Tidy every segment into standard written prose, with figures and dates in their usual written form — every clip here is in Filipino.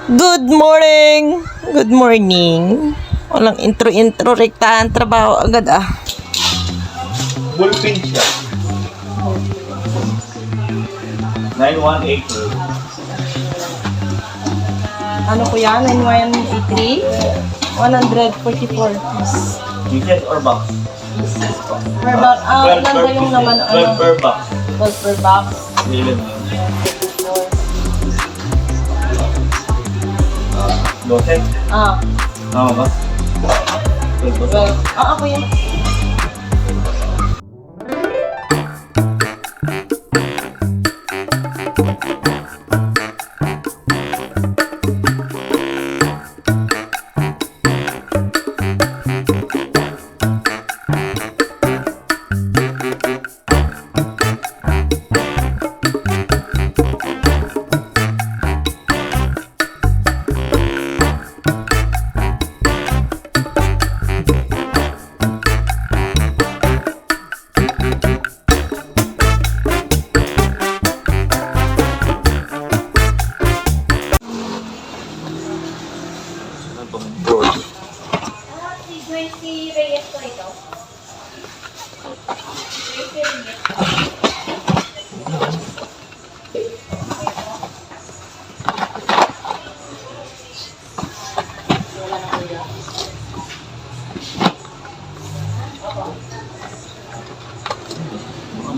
Good morning! Good morning. Walang intro-intro, rektahan trabaho agad ah. Bullpen siya. 9184. Ano ko yan? 9183? 144. Pieces or box? Per box. Nanda yung naman. 12 per box. 12 per box. Ilan yun? 12? Oo ba? 12 ba? Ako yan. Si Reyes ko ito.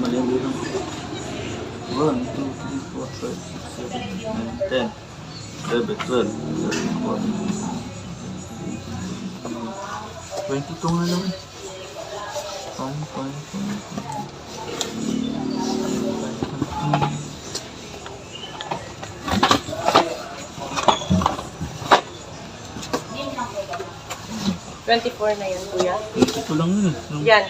Mali ang bilang. 1, 2, 3, 4, 5, 6, 7, 8, 10, 11, 12, 13, 14, 22 nga lang. 24 na yan, kuya. Ito lang yun. Yan.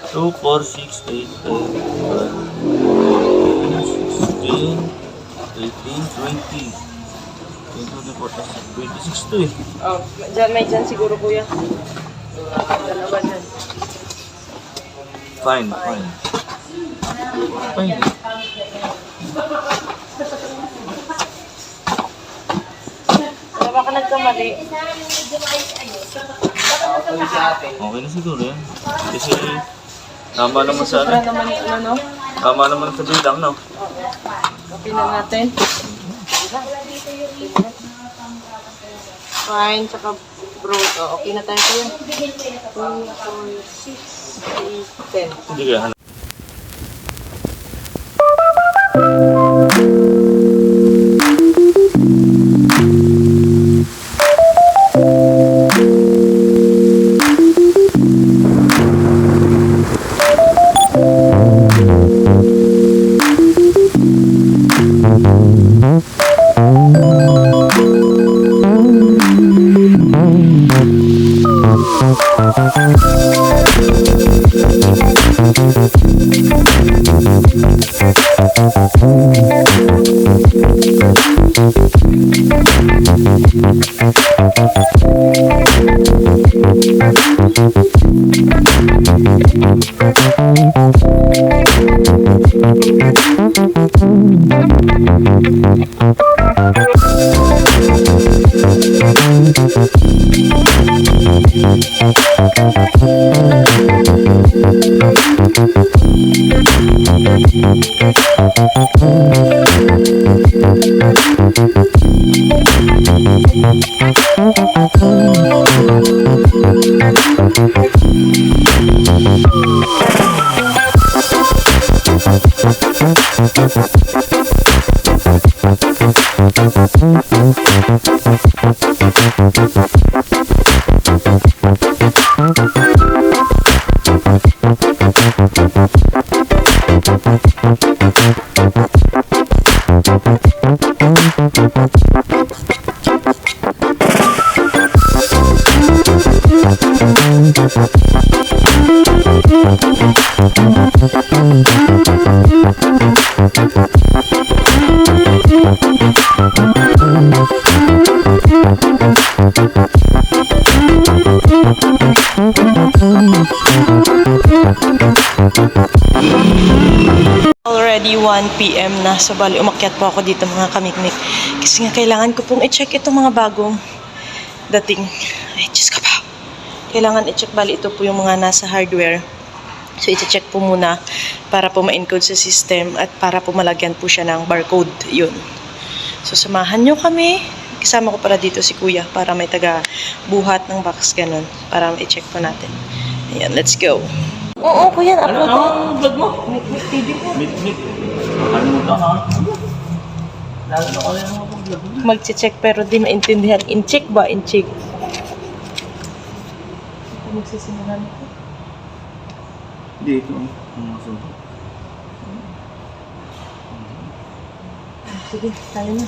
2, 4, 6, 8, 10, 12, 16, 18, 20. 26 to eh. Oh, may dyan siguro, kuya. Dalawa dyan. Fine. Wala ba ka nagkamali? Okay na siguro yan. Kasi tama naman sa Sobra ano. naman yung ano, no? Tama naman sa bilang, no? Copy na natin. Fine, tsaka broad. Oh, okay na tayo kuya. 2, 4, 6, 8, 10. Hindi kaya hanap. Already 1 PM na. So, bali, umakyat po ako dito mga kamikmik. Kasi nga, kailangan ko pong i-check itong mga bagong dating. Ay, Diyos ka pa. Kailangan i-check, bali, ito po yung mga nasa hardware. So, i-check po muna para po ma-encode sa system at para po malagyan po siya ng barcode. Yun. So, samahan nyo kami. Kasama ko para dito si Kuya para may taga-buhat ng box ganun. Para i-check po natin. Ayan, let's go. Oo, Kuya, Ano upload. ang vlog mo? Mikmik TV po. Mit. Nakalimutan ha. Lalo na ko rin ang vlog mo. Mag-check pero di maintindihan. In-check ba? In-check. Ito magsisimulan ito. Dito. Ang masunod. Sige, tayo na.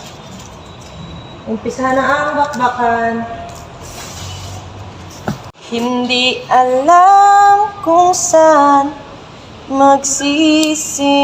Umpisa na ang bakbakan. Hindi alam kung saan magsisimula.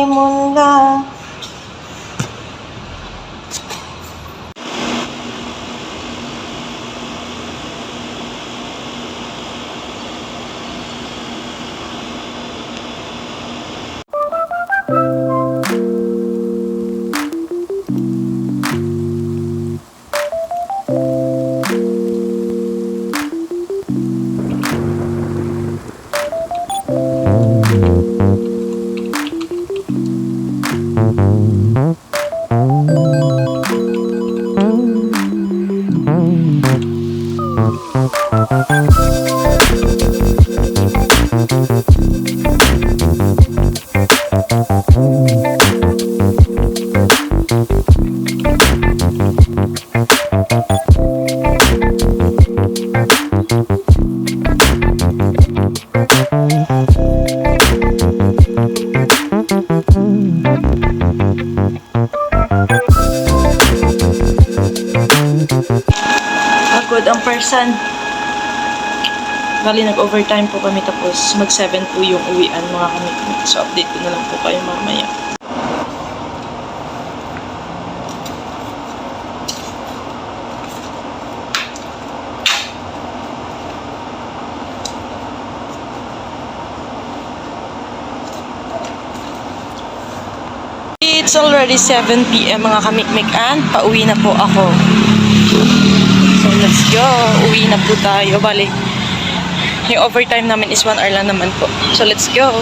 Pagod ang person. Bali, nag-overtime po kami tapos mag-7 po yung uwian mga kami. So, update ko na lang po kayo mamaya. It's already 7 PM mga kamikmik and pauwi na po ako. So let's go. Uwi na po tayo. Bali, yung overtime namin is 1 hour lang naman po. So let's go.